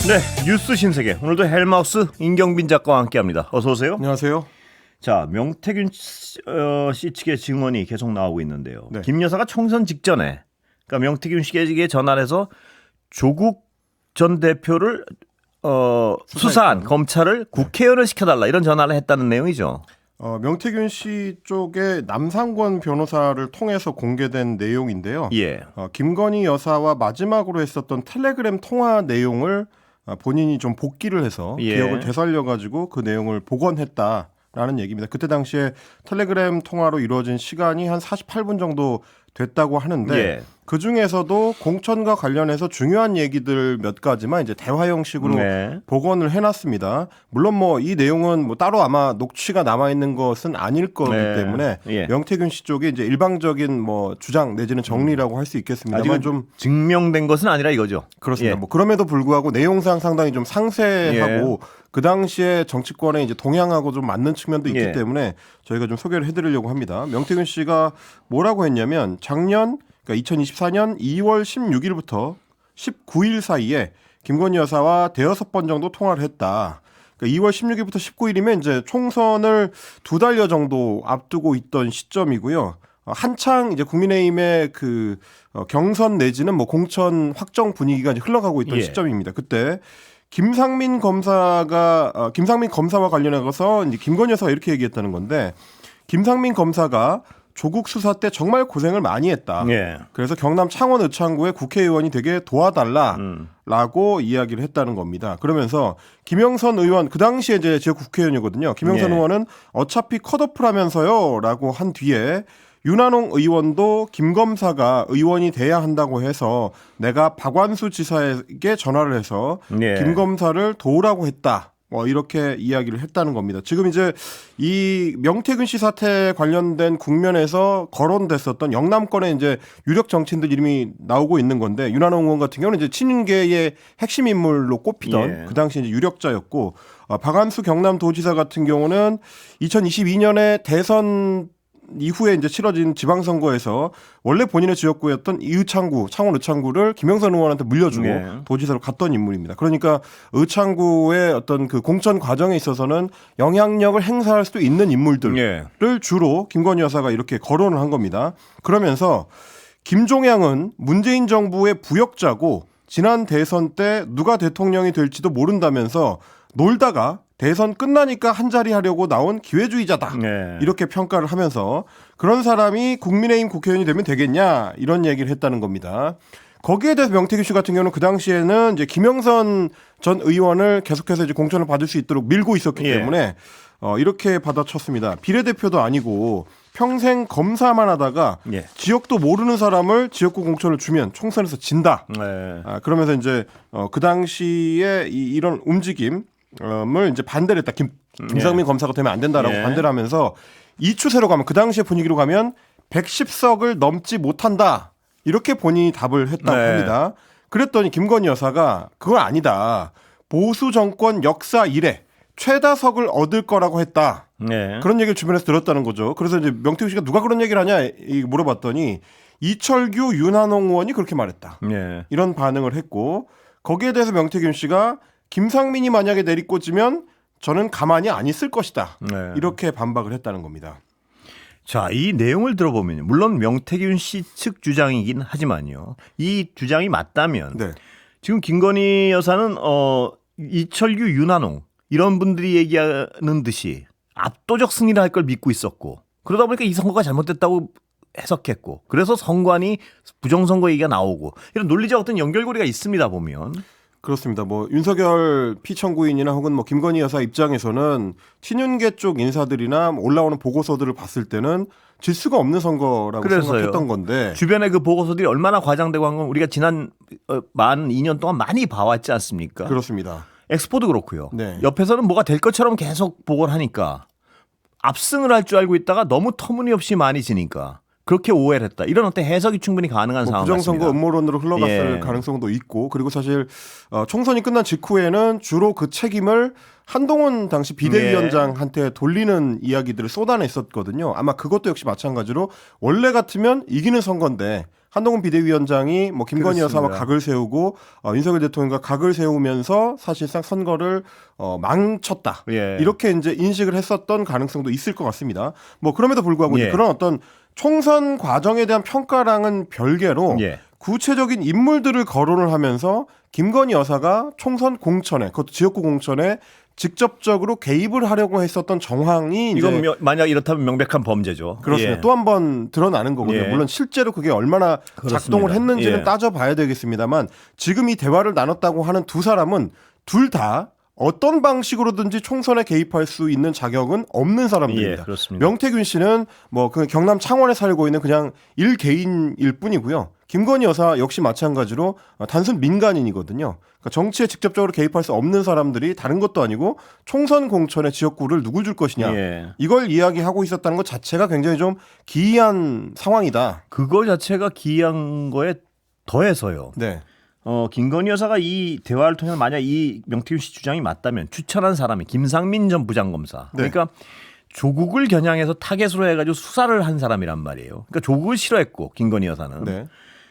네, 뉴스 신세계. 오늘도 헬마우스 임경빈 작가와 함께합니다. 어서 오세요. 안녕하세요. 자, 명태균 씨 측의 증언이 계속 나오고 있는데요. 네. 김 여사가 총선 직전에, 그러니까 명태균 씨에게 전화를 해서 조국 전 대표를 수사한 검찰을 국회의원을 시켜달라 이런 전화를 했다는 내용이죠. 명태균 씨 쪽에 남상권 변호사를 통해서 공개된 내용인데요. 예. 김건희 여사와 마지막으로 했었던 텔레그램 통화 내용을 본인이 좀 복기를 해서 예. 기억을 되살려가지고 그 내용을 복원했다라는 얘기입니다. 그때 당시에 텔레그램 통화로 이루어진 시간이 한 48분 정도 됐다고 하는데 예. 그 중에서도 공천과 관련해서 중요한 얘기들 몇 가지만 이제 대화 형식으로 네. 복원을 해놨습니다. 물론 뭐 이 내용은 뭐 따로 아마 녹취가 남아 있는 것은 아닐 거기 네. 때문에 예. 명태균 씨 쪽에 이제 일방적인 뭐 주장 내지는 정리라고 할 수 있겠습니다만 아직은 좀 증명된 것은 아니라 이거죠. 그렇습니다. 예. 뭐 그럼에도 불구하고 내용상 상당히 좀 상세하고 그 당시에 정치권에 이제 동향하고 좀 맞는 측면도 있기 예. 때문에 저희가 좀 소개를 해드리려고 합니다. 명태균 씨가 뭐라고 했냐면 작년 그러니까 2024년 2월 16일부터 19일 사이에 김건희 여사와 대여섯 번 정도 통화를 했다. 그러니까 2월 16일부터 19일이면 이제 총선을 2달여 정도 앞두고 있던 시점이고요. 한창 이제 국민의힘의 그 경선 내지는 뭐 공천 확정 분위기가 이제 흘러가고 있던 예. 시점입니다. 그때 김상민 검사와 관련해서 이제 김건희 여사가 이렇게 얘기했다는 건데 김상민 검사가 조국 수사 때 정말 고생을 많이 했다. 예. 그래서 경남 창원 의창구의 국회의원이 되게 도와달라라고 이야기를 했다는 겁니다. 그러면서 김영선 의원 그 당시에 이제 지역 국회의원이거든요. 김영선 예. 의원은 어차피 컷오프라면서요라고 한 뒤에 윤한홍 의원도 김 검사가 의원이 돼야 한다고 해서 내가 박완수 지사에게 전화를 해서 예. 김 검사를 도우라고 했다. 뭐 이렇게 이야기를 했다는 겁니다. 지금 이제 이 명태균 씨 사태 관련된 국면에서 거론됐었던 영남권의 이제 유력 정치인들 이름이 나오고 있는 건데 윤한홍 의원 같은 경우는 이제 친윤계의 핵심 인물로 꼽히던 예. 그 당시 이제 유력자였고 박완수 경남도지사 같은 경우는 2022년에 대선 이후에 이제 치러진 지방선거에서 원래 본인의 지역구였던 창원 의창구를 김영선 의원한테 물려주고 네. 도지사로 갔던 인물입니다. 그러니까 의창구의 어떤 그 공천 과정에 있어서는 영향력을 행사할 수도 있는 인물들을 예. 주로 김건희 여사가 이렇게 거론을 한 겁니다. 그러면서 김종양은 문재인 정부의 부역자고 지난 대선 때 누가 대통령이 될지도 모른다면서 놀다가 대선 끝나니까 한자리 하려고 나온 기회주의자다. 네. 이렇게 평가를 하면서 그런 사람이 국민의힘 국회의원이 되면 되겠냐 이런 얘기를 했다는 겁니다. 거기에 대해서 명태균 씨 같은 경우는 그 당시에는 이제 김영선 전 의원을 계속해서 이제 공천을 받을 수 있도록 밀고 있었기 예. 때문에 이렇게 받아쳤습니다. 비례대표도 아니고 평생 검사만 하다가 예. 지역도 모르는 사람을 지역구 공천을 주면 총선에서 진다. 네. 그러면서 이제 그 당시에 이런 움직임을 이제 반대를 했다. 김상민 검사가 되면 안 된다라고 예. 반대를 하면서 이 추세로 가면 그 당시의 분위기로 가면 110석을 넘지 못한다. 이렇게 본인이 답을 했다고 네. 합니다. 그랬더니 김건희 여사가 그건 아니다. 보수 정권 역사 이래 최다석을 얻을 거라고 했다. 네. 그런 얘기를 주변에서 들었다는 거죠. 그래서 이제 명태균 씨가 누가 그런 얘기를 하냐 물어봤더니 이철규 윤한홍 의원이 그렇게 말했다. 예. 이런 반응을 했고 거기에 대해서 명태균 씨가 김상민이 만약에 내리꽂으면 저는 가만히 안 있을 것이다. 네. 이렇게 반박을 했다는 겁니다. 자, 이 내용을 들어보면 물론 명태균 씨 측 주장이긴 하지만요. 이 주장이 맞다면 네. 지금 김건희 여사는 이철규, 윤한홍 이런 분들이 얘기하는 듯이 압도적 승리를 할 걸 믿고 있었고 그러다 보니까 이 선거가 잘못됐다고 해석했고 그래서 선관위 부정선거 얘기가 나오고 이런 논리적 어떤 연결고리가 있습니다 보면. 그렇습니다. 뭐 윤석열 피청구인이나 혹은 뭐 김건희 여사 입장에서는 친윤계 쪽 인사들이나 올라오는 보고서들을 봤을 때는 질 수가 없는 선거라고 그래서요. 생각했던 건데 주변에 그 보고서들이 얼마나 과장되고 한 건 우리가 지난 만 2년 동안 많이 봐왔지 않습니까? 그렇습니다. 엑스포도 그렇고요. 네. 옆에서는 뭐가 될 것처럼 계속 보고를 하니까 압승을 할 줄 알고 있다가 너무 터무니없이 많이 지니까 그렇게 오해를 했다. 이런 어떤 해석이 충분히 가능한 상황 부정선거 같습니다. 음모론으로 흘러갔을 예. 가능성도 있고 그리고 사실 총선이 끝난 직후에는 주로 그 책임을 한동훈 당시 비대위원장한테 돌리는 이야기들을 쏟아냈었거든요. 아마 그것도 역시 마찬가지로 원래 같으면 이기는 선거인데 한동훈 비대위원장이 뭐 김건희 여사와 그렇습니다. 각을 세우고 윤석열 대통령과 각을 세우면서 사실상 선거를 망쳤다. 예. 이렇게 이제 인식을 했었던 가능성도 있을 것 같습니다. 뭐 그럼에도 불구하고 이제 예. 그런 어떤 총선 과정에 대한 평가랑은 별개로 예. 구체적인 인물들을 거론을 하면서 김건희 여사가 총선 공천에, 그것도 지역구 공천에 직접적으로 개입을 하려고 했었던 정황이 이제 이건 만약 이렇다면 명백한 범죄죠. 그렇습니다. 예. 또 한 번 드러나는 거거든요. 예. 물론 실제로 그게 얼마나 그렇습니다. 작동을 했는지는 예. 따져봐야 되겠습니다만 지금 이 대화를 나눴다고 하는 두 사람은 둘 다 어떤 방식으로든지 총선에 개입할 수 있는 자격은 없는 사람들입니다. 예, 그렇습니다. 명태균 씨는 뭐 그 경남 창원에 살고 있는 그냥 일개인일 뿐이고요. 김건희 여사 역시 마찬가지로 단순 민간인이거든요. 그러니까 정치에 직접적으로 개입할 수 없는 사람들이 다른 것도 아니고 총선 공천의 지역구를 누굴 줄 것이냐. 예. 이걸 이야기하고 있었다는 것 자체가 굉장히 좀 기이한 상황이다. 그거 자체가 기이한 거에 더해서요. 네. 김건희 여사가 이 대화를 통해서 만약 이 명태균 씨 주장이 맞다면 추천한 사람이 김상민 전 부장검사. 네. 그러니까 조국을 겨냥해서 타겟으로 해가지고 수사를 한 사람이란 말이에요. 그러니까 조국을 싫어했고 김건희 여사는 네.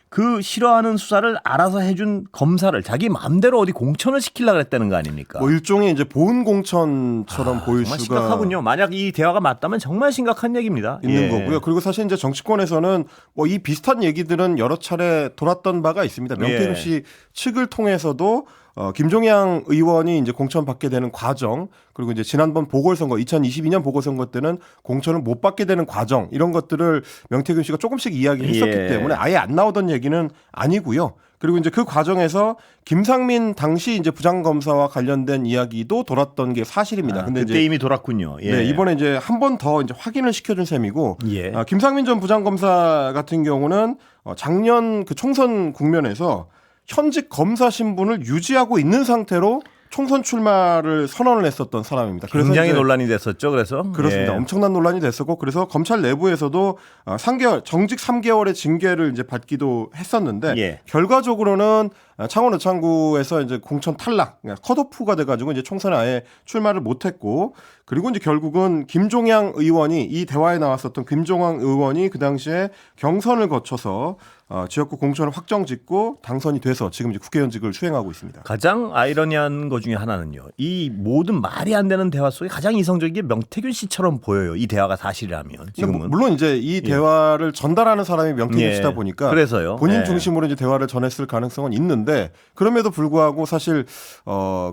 그 싫어하는 수사를 알아서 해준 검사를 자기 마음대로 어디 공천을 시키려고 했다는 거 아닙니까? 뭐 일종의 이제 보훈 공천처럼 보일 정말 수가 심각하군요. 만약 이 대화가 맞다면 정말 심각한 얘기입니다. 있는 예. 거고요. 그리고 사실 이제 정치권에서는 뭐 이 비슷한 얘기들은 여러 차례 돌았던 바가 있습니다. 명태균 예. 씨 측을 통해서도 김종양 의원이 이제 공천 받게 되는 과정, 그리고 이제 지난번 보궐선거 2022년 보궐선거 때는 공천을 못 받게 되는 과정, 이런 것들을 명태균 씨가 조금씩 이야기했었기 예. 때문에 아예 안 나오던 얘기는 아니고요. 그리고 이제 그 과정에서 김상민 당시 이제 부장검사와 관련된 이야기도 돌았던 게 사실입니다. 근데 그때 이제 이미 돌았군요. 예. 네, 이번에 이제 한 번 더 이제 확인을 시켜준 셈이고, 예. 김상민 전 부장검사 같은 경우는 작년 그 총선 국면에서 현직 검사 신분을 유지하고 있는 상태로 총선 출마를 선언을 했었던 사람입니다. 그래서 굉장히 이제 논란이 됐었죠. 그래서 그렇습니다. 예. 엄청난 논란이 됐었고, 그래서 검찰 내부에서도 3개월 정직 3개월의 징계를 이제 받기도 했었는데 예. 결과적으로는 창원 의창구에서 이제 공천 탈락, 그러니까 컷오프가 돼가지고 이제 총선에 아예 출마를 못했고, 그리고 이제 결국은 김종양 의원이 이 대화에 나왔었던 김종양 의원이 그 당시에 경선을 거쳐서 지역구 공천을 확정짓고 당선이 돼서 지금 이제 국회의원직을 수행하고 있습니다. 가장 아이러니한 것 중에 하나는요. 이 모든 말이 안 되는 대화 속에 가장 이성적인 게 명태균 씨처럼 보여요. 이 대화가 사실이라면 지금은. 물론 이제 이 대화를 전달하는 사람이 명태균 예. 씨다 보니까 그래서요. 본인 예. 중심으로 이제 대화를 전했을 가능성은 있는데, 그럼에도 불구하고 사실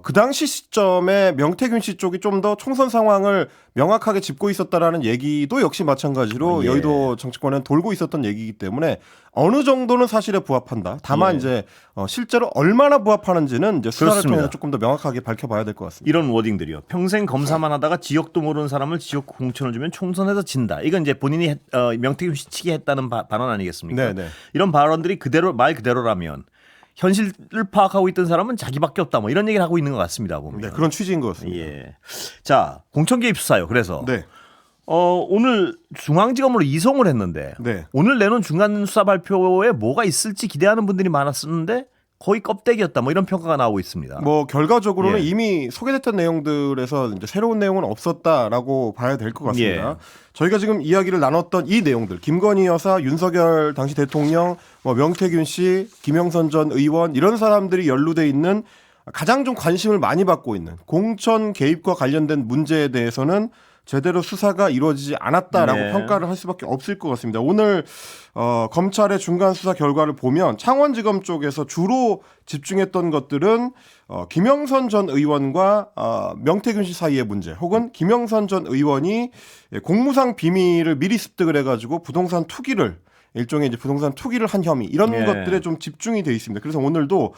그 당시 시점에 명태균 씨 쪽이 좀 더 총선 상황을 명확하게 짚고 있었다라는 얘기도 역시 마찬가지로 예. 여의도 정치권에 돌고 있었던 얘기이기 때문에 어느 정도는 사실에 부합한다. 다만 예. 이제 실제로 얼마나 부합하는지는 이제 수사를 그렇습니다. 통해서 조금 더 명확하게 밝혀봐야 될 것 같습니다. 이런 워딩들이요. 평생 검사만 하다가 지역도 모르는 사람을 지역 공천을 주면 총선에서 진다. 이건 이제 본인이 명태균 씨 측이 했다는 발언 아니겠습니까? 네, 네. 이런 발언들이 그대로 말 그대로라면 현실을 파악하고 있던 사람은 자기밖에 없다. 뭐 이런 얘기를 하고 있는 것 같습니다. 보면. 네, 그런 취지인 것 같습니다. 예. 자, 공천 개입 수사요. 그래서 네, 오늘 중앙지검으로 이송을 했는데 네. 오늘 내놓은 중간 수사 발표에 뭐가 있을지 기대하는 분들이 많았었는데 거의 껍데기였다. 뭐 이런 평가가 나오고 있습니다. 뭐 결과적으로는 예. 이미 소개됐던 내용들에서 이제 새로운 내용은 없었다라고 봐야 될 것 같습니다. 예. 저희가 지금 이야기를 나눴던 이 내용들, 김건희 여사, 윤석열 당시 대통령, 뭐 명태균 씨, 김영선 전 의원, 이런 사람들이 연루돼 있는 가장 좀 관심을 많이 받고 있는 공천 개입과 관련된 문제에 대해서는 제대로 수사가 이루어지지 않았다라고 네. 평가를 할 수밖에 없을 것 같습니다. 오늘 검찰의 중간 수사 결과를 보면 창원지검 쪽에서 주로 집중했던 것들은 김영선 전 의원과 명태균 씨 사이의 문제, 혹은 김영선 전 의원이 공무상 비밀을 미리 습득을 해가지고 부동산 투기를, 일종의 이제 부동산 투기를 한 혐의, 이런 네. 것들에 좀 집중이 돼 있습니다. 그래서 오늘도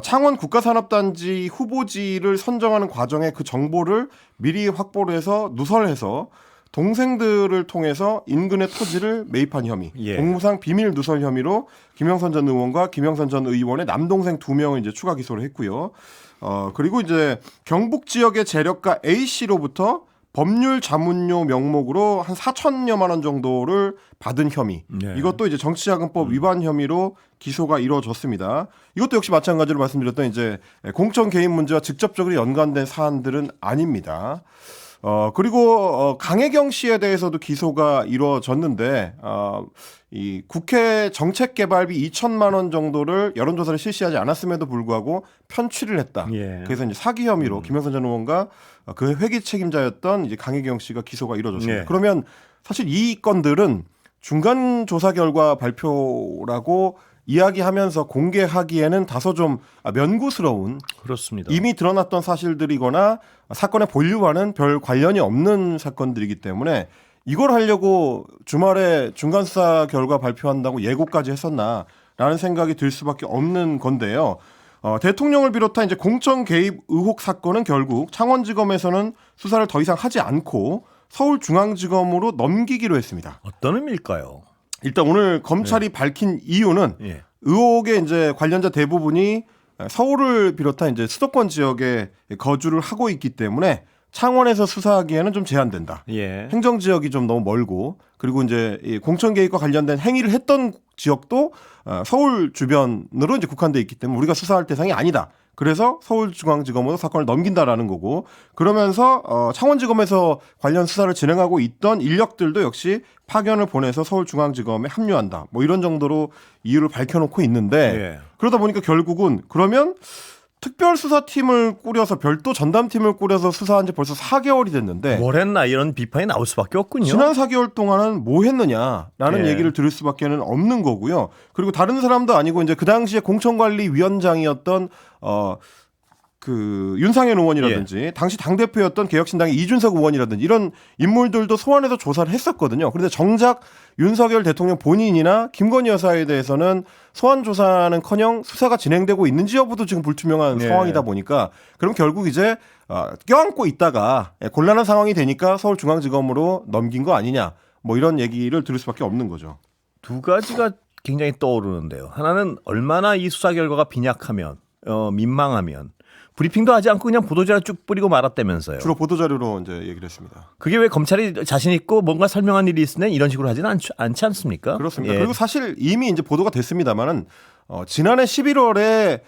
창원 국가산업단지 후보지를 선정하는 과정에 그 정보를 미리 확보를 해서 누설해서 동생들을 통해서 인근의 토지를 매입한 혐의, 예. 공무상 비밀 누설 혐의로 김영선 전 의원과 김영선 전 의원의 남동생 2명을 이제 추가 기소를 했고요. 그리고 이제 경북 지역의 재력가 A 씨로부터 법률 자문료 명목으로 한 4천여만 원 정도를 받은 혐의. 네. 이것도 이제 정치자금법 위반 혐의로 기소가 이루어졌습니다. 이것도 역시 마찬가지로 말씀드렸던 이제 공천 개입 문제와 직접적으로 연관된 사안들은 아닙니다. 그리고 강혜경 씨에 대해서도 기소가 이루어졌는데 이 국회 정책개발비 2천만 원 정도를 여론조사를 실시하지 않았음에도 불구하고 편취를 했다. 예. 그래서 이제 사기 혐의로 김영선 전 의원과 그 회계 책임자였던 이제 강혜경 씨가 기소가 이루어졌습니다. 예. 그러면 사실 이 건들은 중간 조사 결과 발표라고 이야기하면서 공개하기에는 다소 좀 면구스러운 그렇습니다. 이미 드러났던 사실들이거나 사건의 본류와는 별 관련이 없는 사건들이기 때문에 이걸 하려고 주말에 중간수사 결과 발표한다고 예고까지 했었나라는 생각이 들 수밖에 없는 건데요. 대통령을 비롯한 이제 공천 개입 의혹 사건은 결국 창원지검에서는 수사를 더 이상 하지 않고 서울중앙지검으로 넘기기로 했습니다. 어떤 의미일까요? 일단 오늘 검찰이 밝힌 이유는 예. 의혹의 이제 관련자 대부분이 서울을 비롯한 이제 수도권 지역에 거주를 하고 있기 때문에 창원에서 수사하기에는 좀 제한된다. 예. 행정 지역이 좀 너무 멀고 그리고 이제 이 공천 개입과 관련된 행위를 했던 지역도 서울 주변으로 이제 국한돼 있기 때문에 우리가 수사할 대상이 아니다. 그래서 서울중앙지검으로 사건을 넘긴다라는 거고 그러면서 창원지검에서 관련 수사를 진행하고 있던 인력들도 역시 파견을 보내서 서울중앙지검에 합류한다. 뭐 이런 정도로 이유를 밝혀놓고 있는데 예. 그러다 보니까 결국은 그러면 특별수사팀을 꾸려서 별도 전담팀을 꾸려서 수사한 지 벌써 4개월이 됐는데 뭘 했나 이런 비판이 나올 수밖에 없군요. 지난 4개월 동안은 뭐 했느냐라는 예. 얘기를 들을 수밖에는 없는 거고요. 그리고 다른 사람도 아니고 이제 그 당시에 공천관리위원장이었던 그 윤상현 의원이라든지 당시 당대표였던 개혁신당의 이준석 의원이라든지 이런 인물들도 소환해서 조사를 했었거든요. 그런데 정작 윤석열 대통령 본인이나 김건희 여사에 대해서는 소환 조사는커녕 수사가 진행되고 있는지 여부도 지금 불투명한 예. 상황이다 보니까 그럼 결국 이제 껴안고 있다가 곤란한 상황이 되니까 서울중앙지검으로 넘긴 거 아니냐 뭐 이런 얘기를 들을 수밖에 없는 거죠. 두 가지가 굉장히 떠오르는데요. 하나는 얼마나 이 수사 결과가 빈약하면 민망하면 브리핑도 하지 않고 그냥 보도자료 쭉 뿌리고 말았다면서요. 주로 보도자료로 이제 얘기를 했습니다. 그게 왜 검찰이 자신 있고 뭔가 설명한 일이 있으면 이런 식으로 하지는 않지 않습니까? 그렇습니다. 예. 그리고 사실 이미 이제 보도가 됐습니다만은 지난해 11월에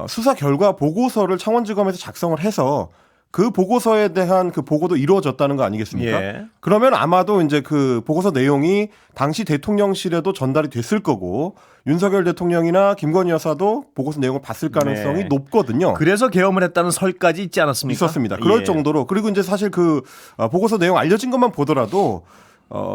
수사 결과 보고서를 창원지검에서 작성을 해서 그 보고서에 대한 그 보고도 이루어졌다는 거 아니겠습니까? 예. 그러면 아마도 이제 그 보고서 내용이 당시 대통령실에도 전달이 됐을 거고 윤석열 대통령이나 김건희 여사도 보고서 내용을 봤을 가능성이 네. 높거든요. 그래서 계엄을 했다는 설까지 있지 않았습니까? 있었습니다. 그럴 예. 정도로 그리고 이제 사실 그 보고서 내용 알려진 것만 보더라도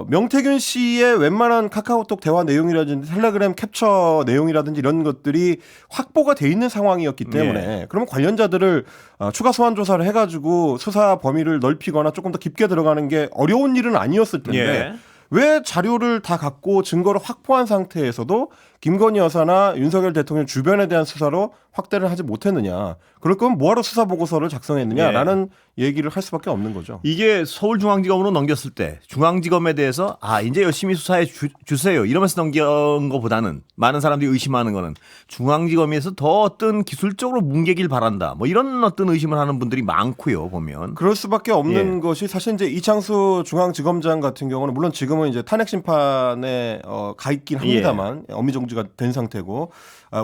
명태균 씨의 웬만한 카카오톡 대화 내용이라든지 텔레그램 캡처 내용이라든지 이런 것들이 확보가 돼 있는 상황이었기 때문에 그러면 관련자들을 추가 소환 조사를 해가지고 수사 범위를 넓히거나 조금 더 깊게 들어가는 게 어려운 일은 아니었을 텐데 예. 왜 자료를 다 갖고 증거를 확보한 상태에서도 김건희 여사나 윤석열 대통령 주변에 대한 수사로 확대를 하지 못했느냐. 그럴 거면 뭐하러 수사 보고서를 작성했느냐라는 얘기를 할 수밖에 없는 거죠. 이게 서울중앙지검으로 넘겼을 때 중앙지검에 대해서 이제 열심히 수사해 주세요 이러면서 넘긴 것보다는 많은 사람들이 의심하는 거는 중앙지검에서 더 어떤 기술적으로 뭉개길 바란다 뭐 이런 어떤 의심을 하는 분들이 많고요 보면. 그럴 수밖에 없는 예. 것이 사실 이제 이창수 중앙지검장 같은 경우는 물론 지금은 이제 탄핵 심판에 가 있긴 합니다만 어미정지가 된 상태고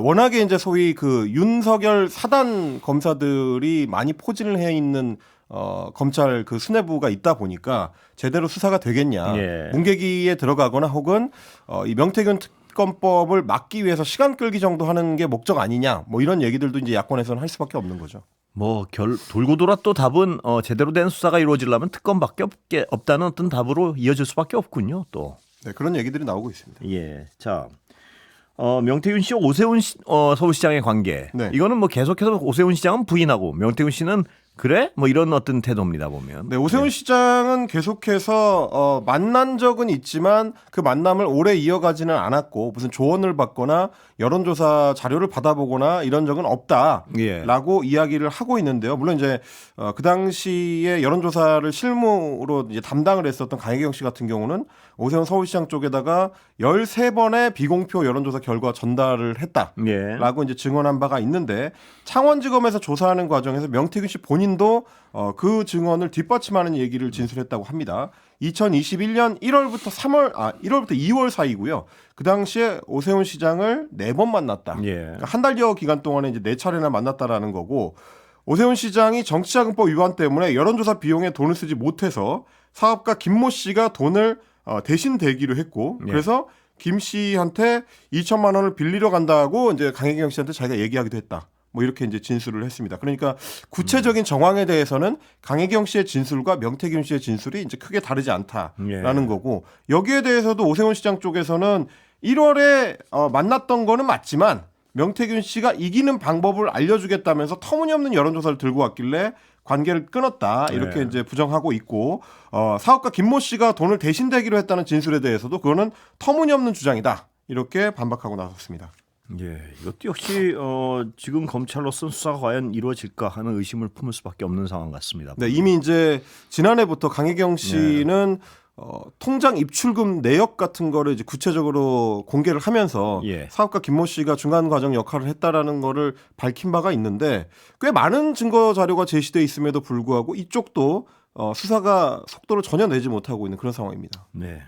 워낙에 이제 소위 그 윤석열 사단 검사들이 많이 포진을 해 있는 검찰 그 수뇌부가 있다 보니까 제대로 수사가 되겠냐 예. 문개기에 들어가거나 혹은 이 명태균 특검법을 막기 위해서 시간 끌기 정도 하는 게 목적 아니냐 뭐 이런 얘기들도 이제 야권에서는 할 수밖에 없는 거죠. 뭐 돌고 돌아 또 답은 제대로 된 수사가 이루어지려면 특검밖에 없다는 어떤 답으로 이어질 수밖에 없군요. 또. 네, 그런 얘기들이 나오고 있습니다. 예. 자. 명태균 씨와 오세훈 서울시장의 관계. 네. 이거는 뭐 계속해서 오세훈 시장은 부인하고 명태균 씨는 그래? 뭐 이런 어떤 태도입니다 보면. 네, 오세훈 시장은 계속해서 만난 적은 있지만 그 만남을 오래 이어가지는 않았고 무슨 조언을 받거나 여론조사 자료를 받아보거나 이런 적은 없다라고 이야기를 하고 있는데요. 물론 이제 그 당시에 여론조사를 실무로 이제 담당을 했었던 강혜경 씨 같은 경우는 오세훈 서울시장 쪽에다가 13번의 비공표 여론조사 결과 전달을 했다라고 이제 증언한 바가 있는데 창원지검에서 조사하는 과정에서 명태균 씨 본인도 그 증언을 뒷받침하는 얘기를 진술했다고 합니다. 2021년 1월부터 2월 사이고요. 그 당시에 오세훈 시장을 4번 만났다. 예. 그러니까 한 달여 기간 동안에 이제 4차례나 만났다라는 거고 오세훈 시장이 정치자금법 위반 때문에 여론조사 비용에 돈을 쓰지 못해서 사업가 김모 씨가 돈을 대신 대기로 했고 예. 그래서 김 씨한테 2천만 원을 빌리러 간다고 이제 강혜경 씨한테 자기가 얘기하기도 했다. 뭐 이렇게 이제 진술을 했습니다. 그러니까 구체적인 정황에 대해서는 강혜경 씨의 진술과 명태균 씨의 진술이 이제 크게 다르지 않다라는 예. 거고 여기에 대해서도 오세훈 시장 쪽에서는 1월에 만났던 거는 맞지만 명태균 씨가 이기는 방법을 알려주겠다면서 터무니없는 여론조사를 들고 왔길래 관계를 끊었다 이렇게 네. 이제 부정하고 있고 사업가 김모 씨가 돈을 대신 대기로 했다는 진술에 대해서도 그거는 터무니없는 주장이다 이렇게 반박하고 나섰습니다. 예, 이것도 역시 지금 검찰로서 수사가 과연 이루어질까 하는 의심을 품을 수밖에 없는 상황 같습니다. 네, 이미 이제 지난해부터 강혜경 씨는 통장 입출금 내역 같은 거를 이제 구체적으로 공개를 하면서 예. 사업가 김모 씨가 중간 과정 역할을 했다라는 거를 밝힌 바가 있는데 꽤 많은 증거 자료가 제시돼 있음에도 불구하고 이쪽도 수사가 속도를 전혀 내지 못하고 있는 그런 상황입니다. 네.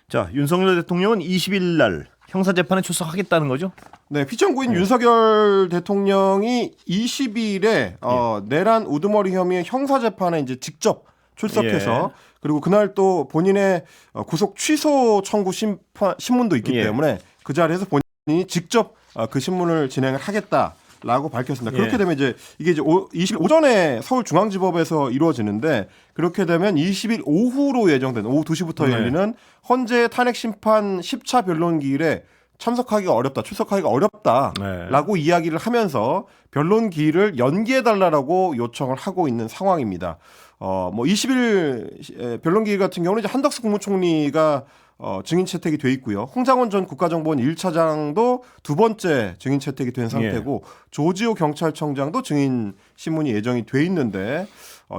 자, 윤석열 대통령은 20일 날 형사 재판에 출석하겠다는 거죠? 네, 피청구인 윤석열 대통령이 20일에 내란 우두머리 혐의의 형사 재판에 이제 직접 출석해서 그리고 그날 또 본인의 구속 취소 청구 신문도 있기 때문에 그 자리에서 본인이 직접 그 신문을 진행을 하겠다라고 밝혔습니다. 그렇게 되면 이제 이게 이제 20일 오전에 서울중앙지법에서 이루어지는데 그렇게 되면 20일 오후로 예정된 오후 2시부터 열리는 헌재 탄핵 심판 10차 변론기일에 참석하기가 어렵다, 출석하기가 어렵다라고 이야기를 하면서 변론기일을 연기해달라고 요청을 하고 있는 상황입니다. 뭐 20일 변론기일 같은 경우는 이제 한덕수 국무총리가 증인 채택이 돼 있고요. 홍장원 전 국가정보원 1차장도 두 번째 증인 채택이 된 상태고 조지호 경찰청장도 증인 신문이 예정이 돼 있는데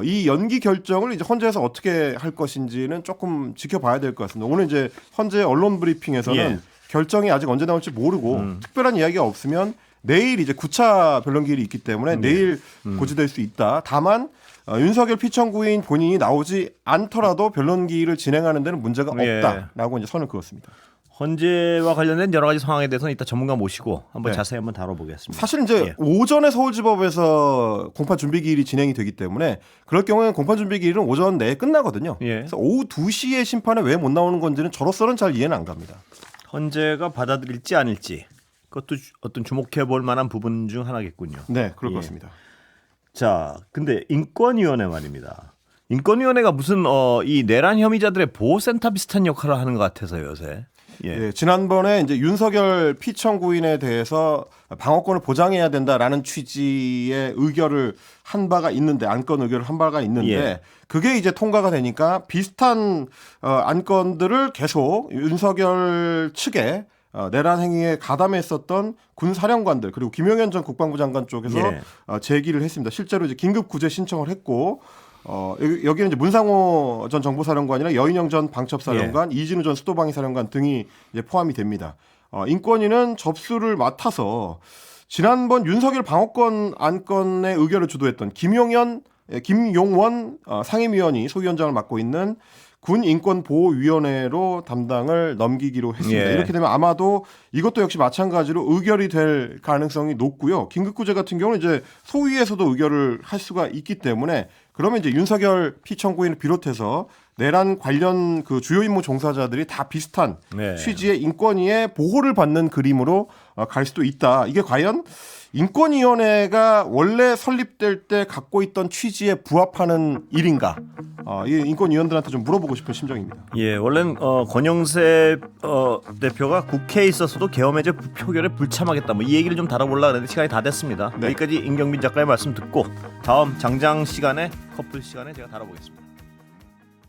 이 연기 결정을 이제 헌재에서 어떻게 할 것인지는 조금 지켜봐야 될 것 같습니다. 오늘 이제 헌재 언론 브리핑에서는 결정이 아직 언제 나올지 모르고 특별한 이야기가 없으면 내일 이제 9차 변론기일이 있기 때문에 내일 고지될 수 있다. 다만 윤석열 피청구인 본인이 나오지 않더라도 변론기일을 진행하는 데는 문제가 없다라고 이제 선을 그었습니다. 헌재와 관련된 여러 가지 상황에 대해서는 이따 전문가 모시고 한번 자세히 한번 다뤄보겠습니다. 사실 이제 오전에 서울지법에서 공판 준비기일이 진행이 되기 때문에 그럴 경우에는 공판 준비기일은 오전 내에 끝나거든요. 그래서 오후 2시에 심판에 왜 못 나오는 건지는 저로서는 잘 이해는 안 갑니다. 헌재가 받아들일지 아닐지 그것도 어떤 주목해 볼 만한 부분 중 하나겠군요. 네, 그럴 것 같습니다. 자, 근데 인권위원회 말입니다. 인권위원회가 무슨 이 내란 혐의자들의 보호센터 비슷한 역할을 하는 것 같아서요, 요새. 지난번에 이제 윤석열 피청구인에 대해서 방어권을 보장해야 된다라는 취지의 의결을 한 바가 있는데 안건 의결을 한 바가 있는데 그게 이제 통과가 되니까 비슷한 안건들을 계속 윤석열 측에 내란 행위에 가담했었던 군 사령관들 그리고 김용현 전 국방부 장관 쪽에서 제기를 했습니다. 실제로 이제 긴급 구제 신청을 했고 여기는 이제 문상호 전 정보사령관이나 여인영 전 방첩사령관, 이진우 전 수도방위사령관 등이 이제 포함이 됩니다. 인권위는 접수를 맡아서 지난번 윤석열 방어권 안건의 의결을 주도했던 김용원 상임위원이 소위원장을 맡고 있는 군인권보호위원회로 담당을 넘기기로 했습니다. 이렇게 되면 아마도 이것도 역시 마찬가지로 의결이 될 가능성이 높고요. 긴급구제 같은 경우는 이제 소위에서도 의결을 할 수가 있기 때문에 그러면 이제 윤석열 피청구인을 비롯해서 내란 관련 그 주요 임무 종사자들이 다 비슷한 취지의 인권위의 보호를 받는 그림으로 갈 수도 있다. 이게 과연 인권위원회가 원래 설립될 때 갖고 있던 취지에 부합하는 일인가? 이 인권위원들한테 좀 물어보고 싶은 심정입니다. 원래는 권영세 대표가 국회에 있어서도 계엄해제 표결에 불참하겠다. 뭐 이 얘기를 좀 다뤄보려고 했는데 시간이 다 됐습니다. 여기까지 임경빈 작가의 말씀 듣고 다음 장장 시간에 커플 시간에 제가 다뤄보겠습니다.